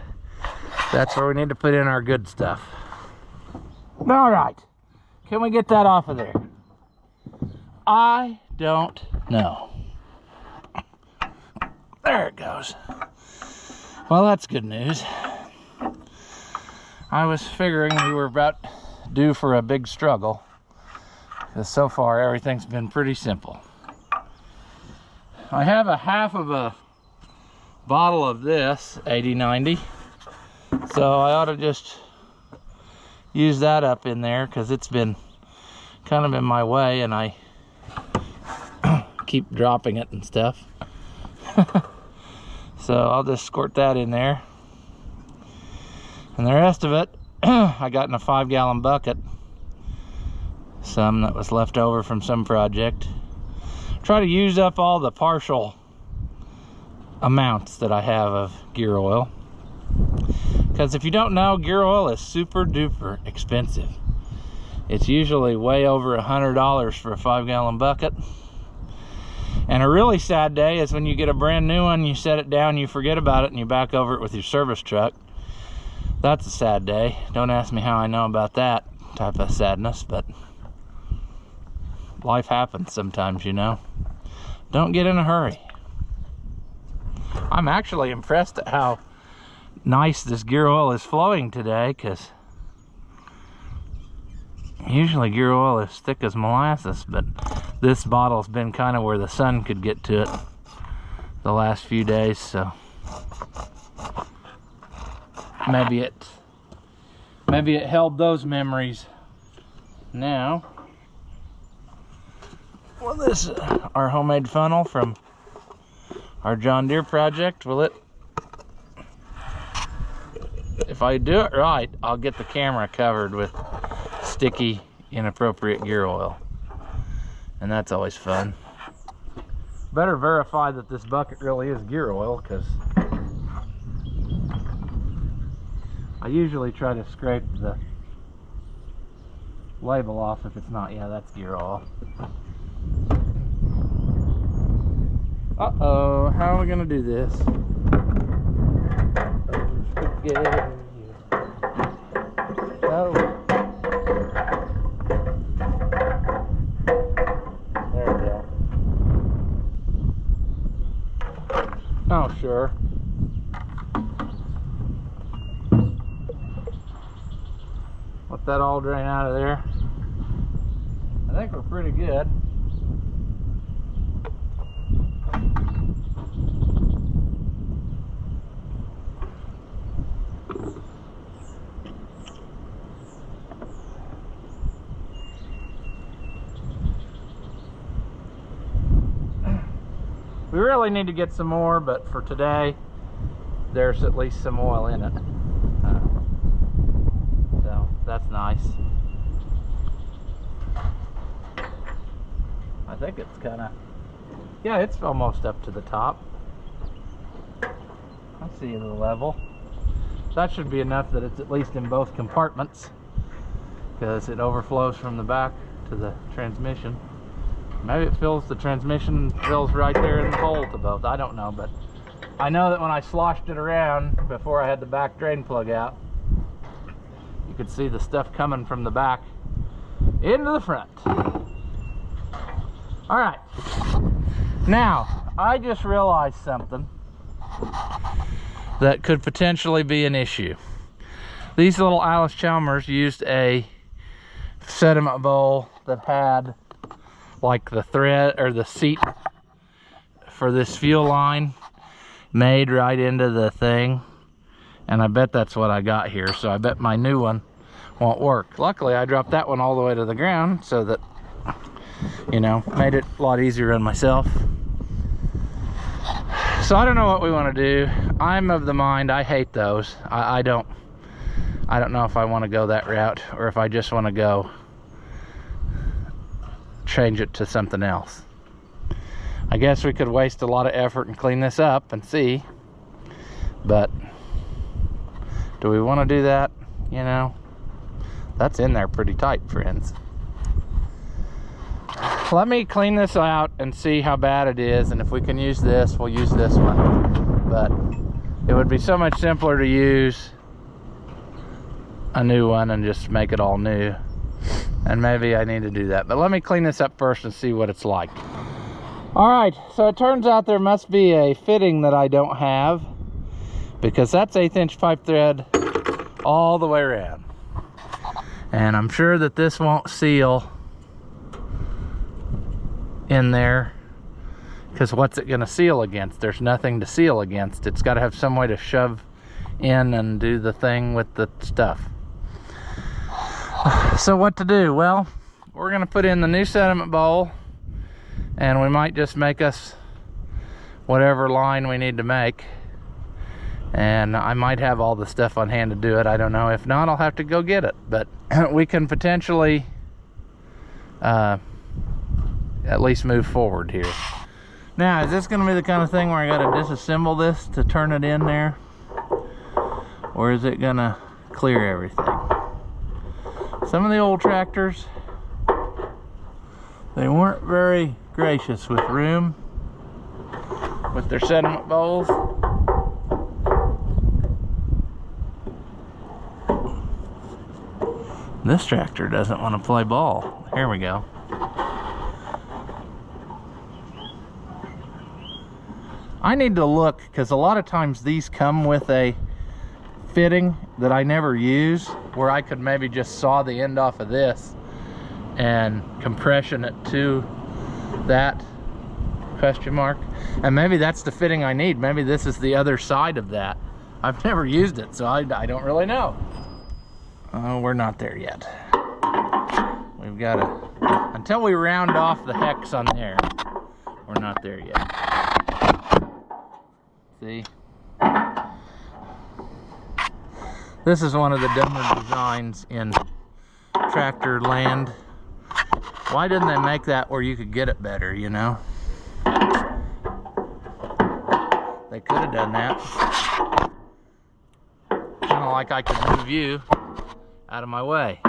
That's where we need to put in our good stuff. All right. Can we get that off of there? I don't know. There it goes. Well, that's good news. I was figuring we were about due for a big struggle, because so far everything's been pretty simple. I have a half of a bottle of this 80/90, so I ought to just use that up in there, because it's been kind of in my way and I keep dropping it and stuff. So I'll just squirt that in there, and the rest of it I got in a 5-gallon bucket, some that was left over from some project. Try to use up all the partial amounts that I have of gear oil, because if you don't know, gear oil is super duper expensive. It's usually way over $100 for a 5-gallon bucket. And a really sad day is when you get a brand new one, you set it down, you forget about it, and you back over it with your service truck. That's a sad day. Don't ask me how I know about that type of sadness, but life happens sometimes, you know. Don't get in a hurry. I'm actually impressed at how nice this gear oil is flowing today, because usually gear oil is thick as molasses, but this bottle's been kind of where the sun could get to it the last few days, so maybe it held those memories. Now, well, this is our homemade funnel from our John Deere project. Will it, if I do it right, I'll get the camera covered with sticky, inappropriate gear oil, and that's always fun. Better verify that this bucket really is gear oil, because I usually try to scrape the label off if it's not. Yeah, that's gear oil. Uh-oh, how are we gonna do this? Oh. There we go. Oh, sure. Let that all drain out of there. I think we're pretty good. We really need to get some more, but for today, there's at least some oil in it. So that's nice. I think it's kind of, yeah, it's almost up to the top. I see the level. That should be enough that it's at least in both compartments, because it overflows from the back to the transmission. Maybe it fills the transmission, fills right there in the hole to both. I don't know, but I know that when I sloshed it around before I had the back drain plug out, you could see the stuff coming from the back into the front. All right, now I just realized something that could potentially be an issue. These little Allis Chalmers used a sediment bowl that had like the thread or the seat for this fuel line made right into the thing, and I bet that's what I got here, so I bet my new one won't work. Luckily I dropped that one all the way to the ground, so that, you know, made it a lot easier on myself. So I don't know what we want to do. I'm of the mind I hate those. I don't know if I want to go that route, or if I just want to go change it to something else. I guess we could waste a lot of effort and clean this up and see, but do we want to do that? You know, That's in there pretty tight, friends. Let me clean this out and see how bad it is, and if we can use this, we'll use this one. But it would be so much simpler to use a new one and just make it all new. And maybe I need to do that. But let me clean this up first and see what it's like. All right, so it turns out there must be a fitting that I don't have, because that's 1/8 inch pipe thread all the way around. And I'm sure that this won't seal in there, because what's it going to seal against? There's nothing to seal against. It's got to have some way to shove in and do the thing with the stuff. So what to do? Well, we're going to put in the new sediment bowl, and we might just make us whatever line we need to make, and I might have all the stuff on hand to do it. I don't know. If not, I'll have to go get it, but we can potentially at least move forward here. Now, is this going to be the kind of thing where I got to disassemble this to turn it in there, or is it going to clear everything? Some of the old tractors, they weren't very gracious with room with their sediment bowls. This tractor doesn't want to play ball. Here we go. I need to look, because a lot of times these come with a fitting that I never use, where I could maybe just saw the end off of this and compression it to that question mark, and maybe that's the fitting I need. Maybe this is the other side of that. I've never used it, so I don't really know. Oh, we're not there yet. We've got to, until we round off the hex on there, we're not there yet. See? This is one of the dumber designs in tractor land. Why didn't they make that where you could get it better, you know? They could have done that. Kind of like I could move you out of my way.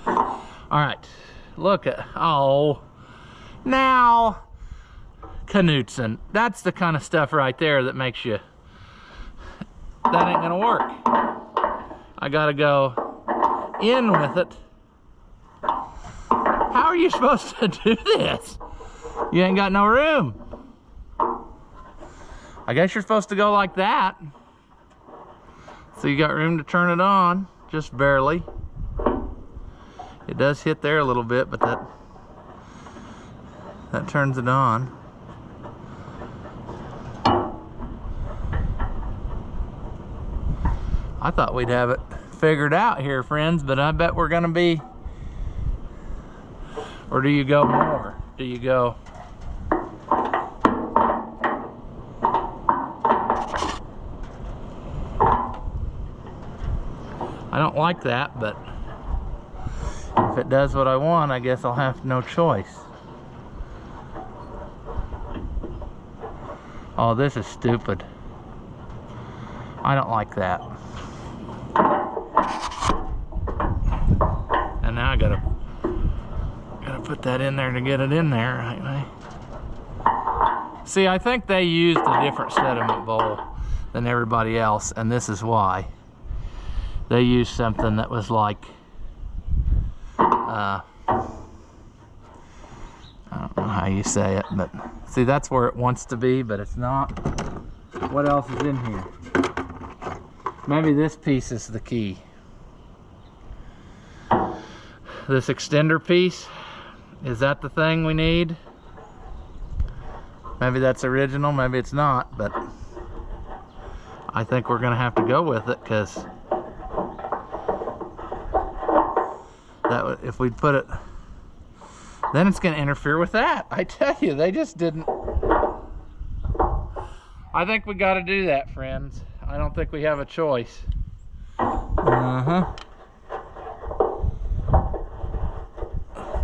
Alright, look at, oh, now, Knudsen. That's the kind of stuff right there that makes you, that ain't gonna work. I gotta go in with it. How are you supposed to do this? You ain't got no room. I guess you're supposed to go like that. So you got room to turn it on, just barely. It does hit there a little bit, but that turns it on. I thought we'd have it figured out here, friends, but I bet we're gonna be, or do you go more? Do you go, I don't like that, but if it does what I want, I guess I'll have no choice. Oh, this is stupid. I don't like that. And now I gotta put that in there to get it in there, right? See, I think they used a different sediment bowl than everybody else, and this is why. They used something that was like, I don't know how you say it, but see, that's where it wants to be, but it's not. What else is in here? Maybe this piece is the key. This extender piece, is that the thing we need? Maybe that's original, maybe it's not, but I think we're gonna have to go with it, because that, if we put it, then it's gonna interfere with that. I tell you, they just didn't. I think we gotta do that, friends. I don't think we have a choice.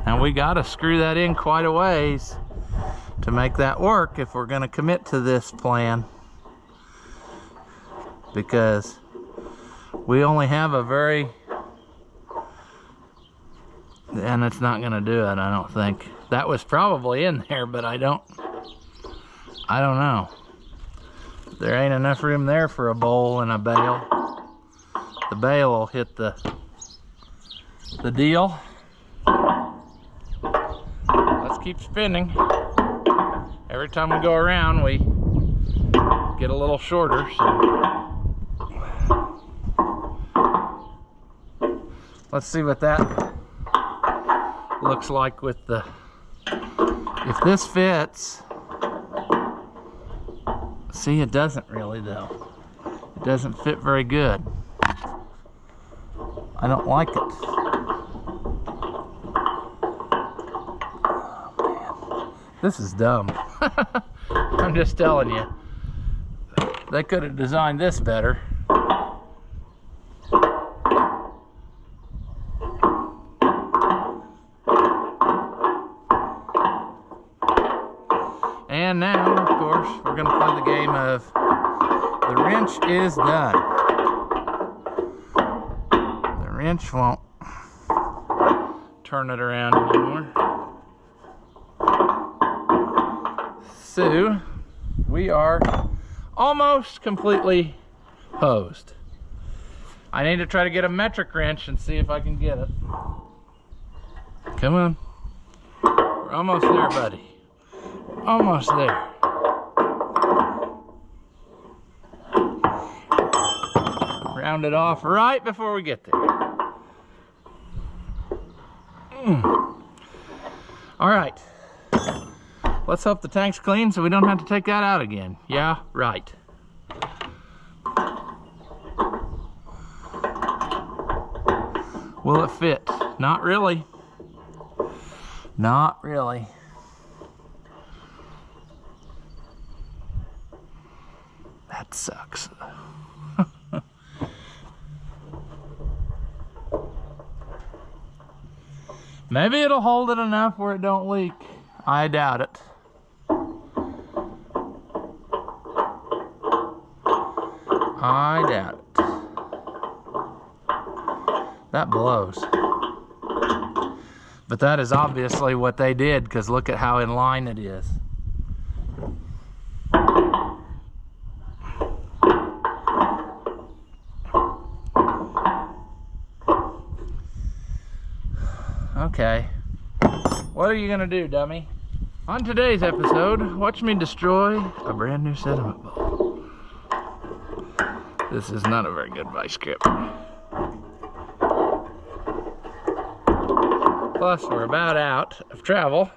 Now we gotta screw that in quite a ways to make that work if we're gonna commit to this plan, because We only have a very, and it's not gonna do it, I don't think. That was probably in there, but I don't know. There ain't enough room there for a bowl and a bale. The bale will hit the deal. Let's keep spinning. Every time we go around, we get a little shorter. So let's see what that looks like with the, if this fits. See, it doesn't really though. It doesn't fit very good. I don't like it. Oh, man. This is dumb. I'm just telling you. They could have designed this better. And now, of course, we're going to play the game of the wrench is done. The wrench won't turn it around anymore. So, we are almost completely hosed. I need to try to get a metric wrench and see if I can get it. Come on. We're almost there, buddy. Almost there. Round it off right before we get there. All right. Let's hope the tank's clean so we don't have to take that out again. Yeah, right. Will it fit? Not really. Not really. That sucks. Maybe it'll hold it enough where it don't leak. I doubt it. I doubt it. That blows. But that is obviously what they did, because look at how in line it is. Okay. What are you gonna do, dummy? On today's episode, watch me destroy a brand new sediment bowl. This is not a very good vice grip. Plus, we're about out of travel.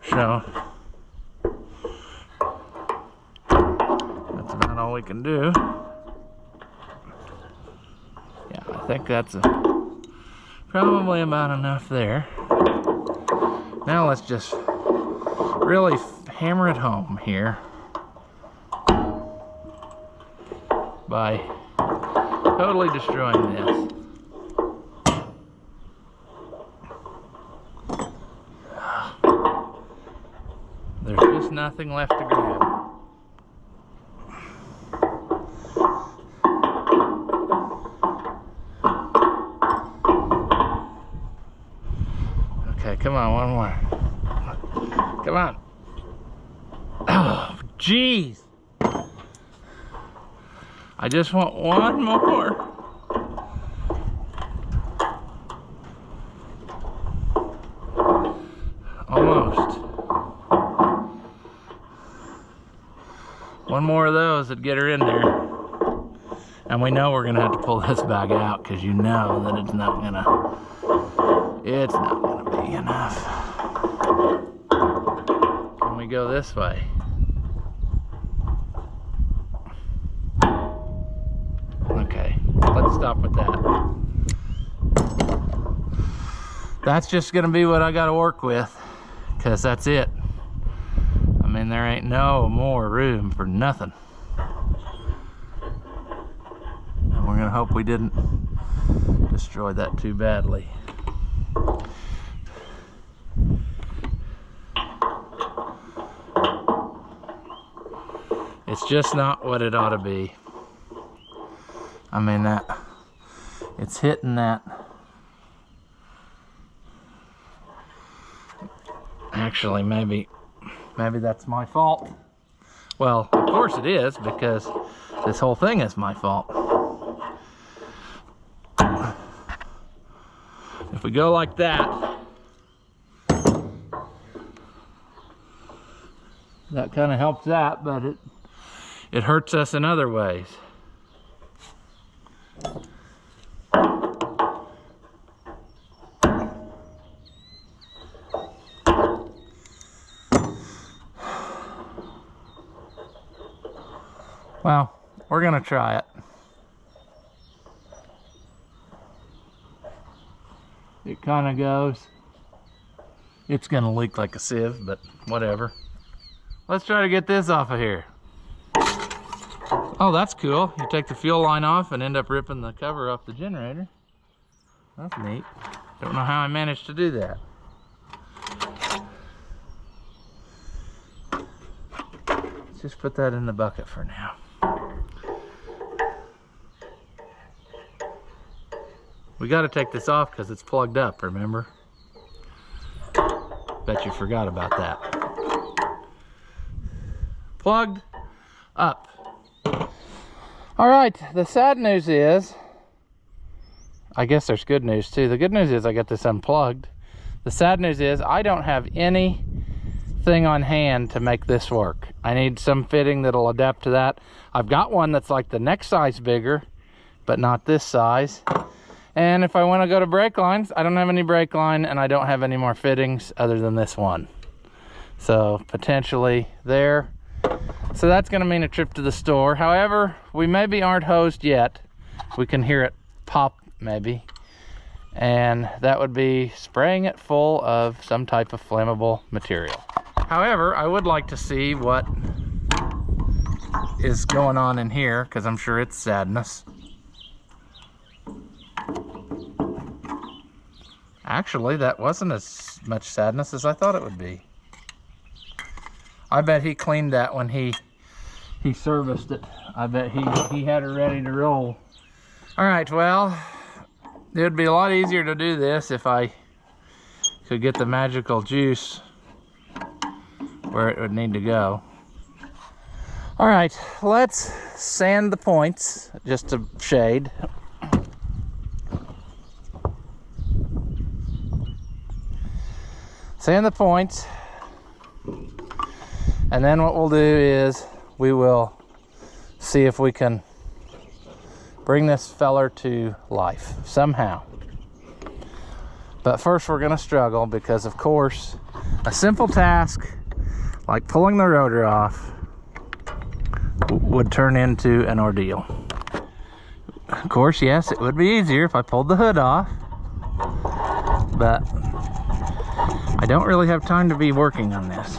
So, that's about all we can do. Yeah, I think that's probably about enough there. Now let's just really hammer it home here by totally destroying this. There's just nothing left to grab. Okay, come on, one more. Come on. Oh, jeez. I just want one more. Almost. One more of those would get her in there. And we know we're gonna have to pull this bag out because you know that it's not gonna be enough. Can we go this way? Okay, let's stop with that. That's just gonna be what I gotta work with, because that's it. I mean, there ain't no more room for nothing. And we're gonna hope we didn't destroy that too badly. It's just not what it ought to be. I mean, that it's hitting that. Actually, maybe that's my fault. Well, of course it is, because this whole thing is my fault. If we go like that, that kind of helps that, but it hurts us in other ways. Well, we're gonna try it. It kind of goes. It's gonna leak like a sieve, but whatever. Let's try to get this off of here. Oh, that's cool. You take the fuel line off and end up ripping the cover off the generator. That's neat. Don't know how I managed to do that. Let's just put that in the bucket for now. We got to take this off because it's plugged up, remember? Bet you forgot about that. Plugged up. All right, the sad news is, I guess there's good news too. The good news is I got this unplugged. The sad news is I don't have anything on hand to make this work. I need some fitting that'll adapt to that. I've got one that's like the next size bigger, but not this size. And if I want to go to brake lines, I don't have any brake line, and I don't have any more fittings other than this one. So potentially there. So that's going to mean a trip to the store. However, we maybe aren't hosed yet. We can hear it pop maybe. And that would be spraying it full of some type of flammable material. However, I would like to see what is going on in here, because I'm sure it's sadness. Actually, that wasn't as much sadness as I thought it would be. I bet he cleaned that when he serviced it. I bet he had it ready to roll. All right, well, it would be a lot easier to do this if I could get the magical juice where it would need to go. All right, let's sand the points just to shade. Sand the points, and then what we'll do is we will see if we can bring this feller to life somehow. But first we're gonna struggle, because of course a simple task like pulling the rotor off would turn into an ordeal. Of course, yes, it would be easier if I pulled the hood off, but I don't really have time to be working on this.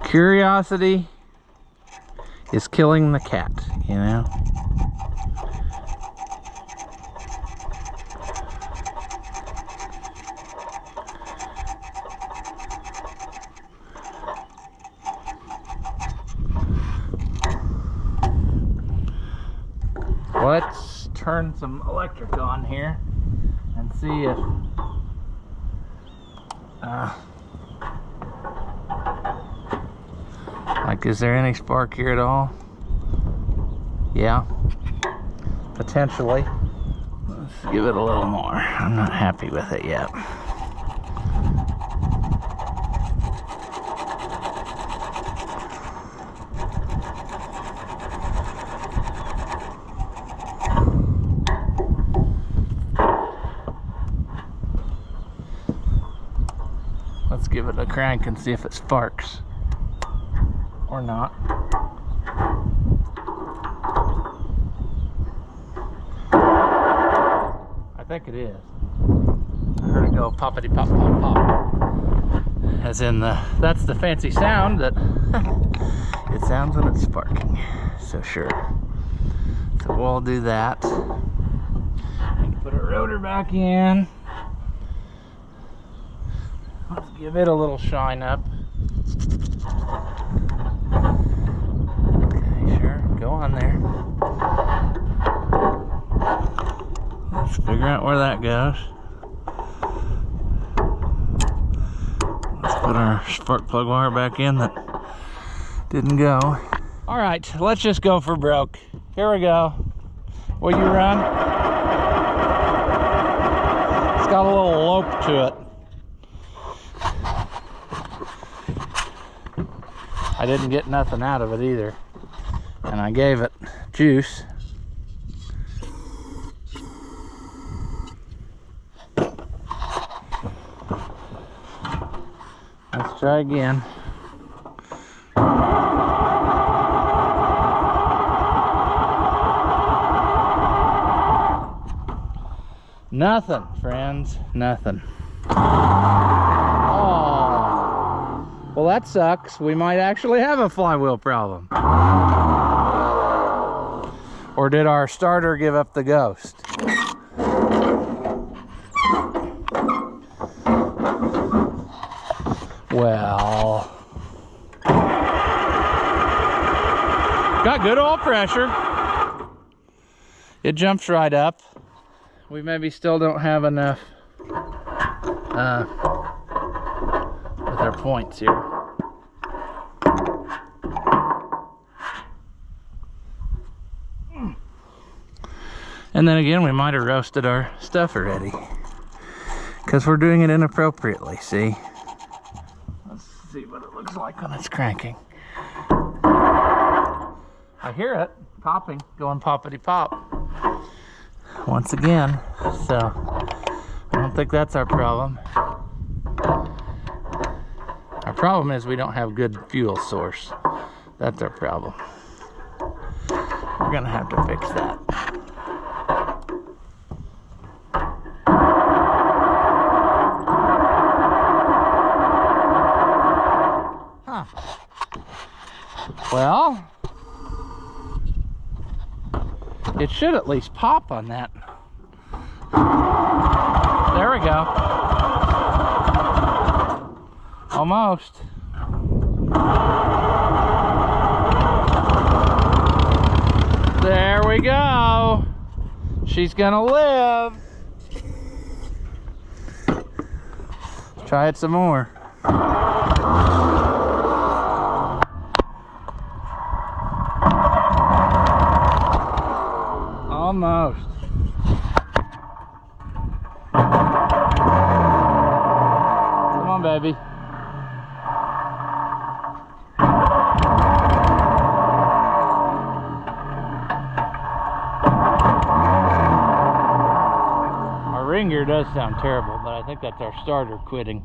Curiosity is killing the cat, you know? Let's turn some electric on here and see if like, is there any spark here at all? Yeah, potentially. Let's give it a little more. I'm not happy with it yet. Let's give it a crank and see if it sparks or not. I think it is. I heard it go poppity pop pop pop. As in that's the fancy sound that it sounds when it's sparking. So sure. So we'll do that. Put our rotor back in. Let's give it a little shine up. Okay, sure, go on there. figure out where that goes. Let's put our spark plug wire back in that didn't go. All right, let's just go for broke. Here we go. Will you run? It's got a little lope to it. I didn't get nothing out of it either. And I gave it juice. Let's try again. Nothing, friends, nothing. Oh, well, that sucks. We might actually have a flywheel problem. Or did our starter give up the ghost? Well, got good oil pressure. It jumps right up. We maybe still don't have enough with our points here. And then again, we might have roasted our stuff already because we're doing it inappropriately. See? Let's see what it looks like when it's cranking. I hear it popping, going poppity pop. Once again, so I don't think that's our problem. Our problem is we don't have good fuel source. That's our problem. We're gonna have to fix that. Huh. Well, it should at least pop on that. There we go. Almost. There we go. She's gonna live. Let's try it some more. Almost. Come on, baby. Our ring gear does sound terrible, but I think that's our starter quitting.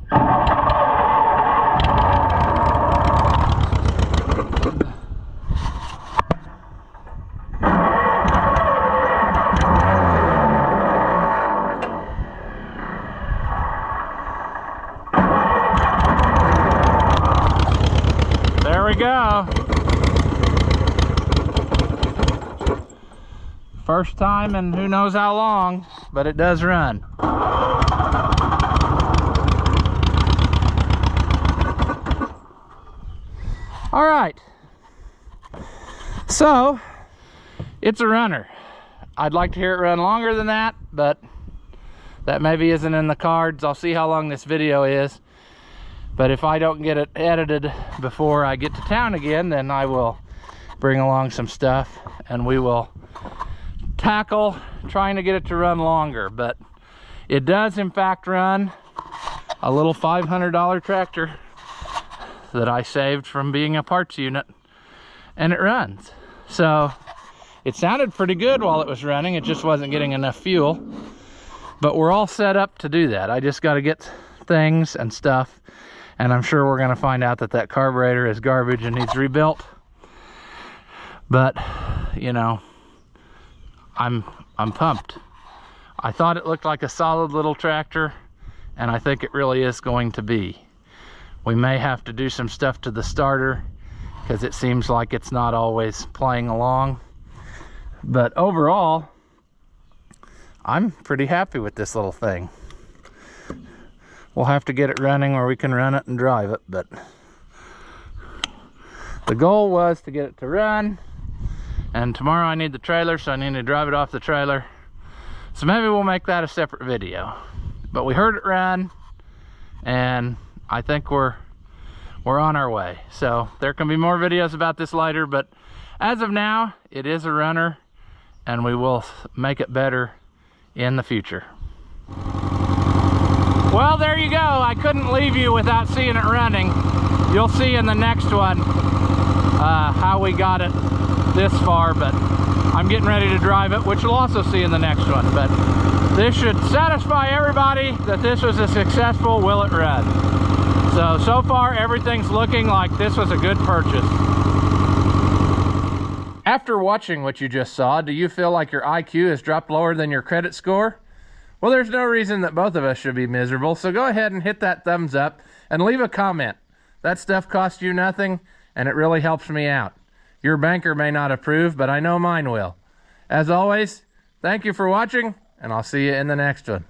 There we go. First time in who knows how long, but it does run. All right. So, it's a runner. I'd like to hear it run longer than that, but that maybe isn't in the cards. I'll see how long this video is. But if I don't get it edited before I get to town again, then I will bring along some stuff and we will tackle trying to get it to run longer. But it does in fact run a little $500 tractor that I saved from being a parts unit, and it runs. So it sounded pretty good while it was running. It just wasn't getting enough fuel, but we're all set up to do that. I just got to get things and stuff. And I'm sure we're gonna find out that that carburetor is garbage and needs rebuilt. But, you know, I'm pumped. I thought it looked like a solid little tractor, and I think it really is going to be. We may have to do some stuff to the starter because it seems like it's not always playing along. But overall, I'm pretty happy with this little thing. We'll have to get it running where we can run it and drive it, but the goal was to get it to run. And tomorrow I need the trailer, so I need to drive it off the trailer. So maybe we'll make that a separate video. But we heard it run, and I think we're on our way. So there can be more videos about this later, but as of now, it is a runner, and we will make it better in the future. Well, there you go. I couldn't leave you without seeing it running. You'll see in the next one how we got it this far, but I'm getting ready to drive it, which you'll also see in the next one. But this should satisfy everybody that this was a successful will it run. So far everything's looking like this was a good purchase. After watching what you just saw, do you feel like your IQ has dropped lower than your credit score? Well, there's no reason that both of us should be miserable, so go ahead and hit that thumbs up and leave a comment. That stuff costs you nothing, and it really helps me out. Your banker may not approve, but I know mine will. As always, thank you for watching, and I'll see you in the next one.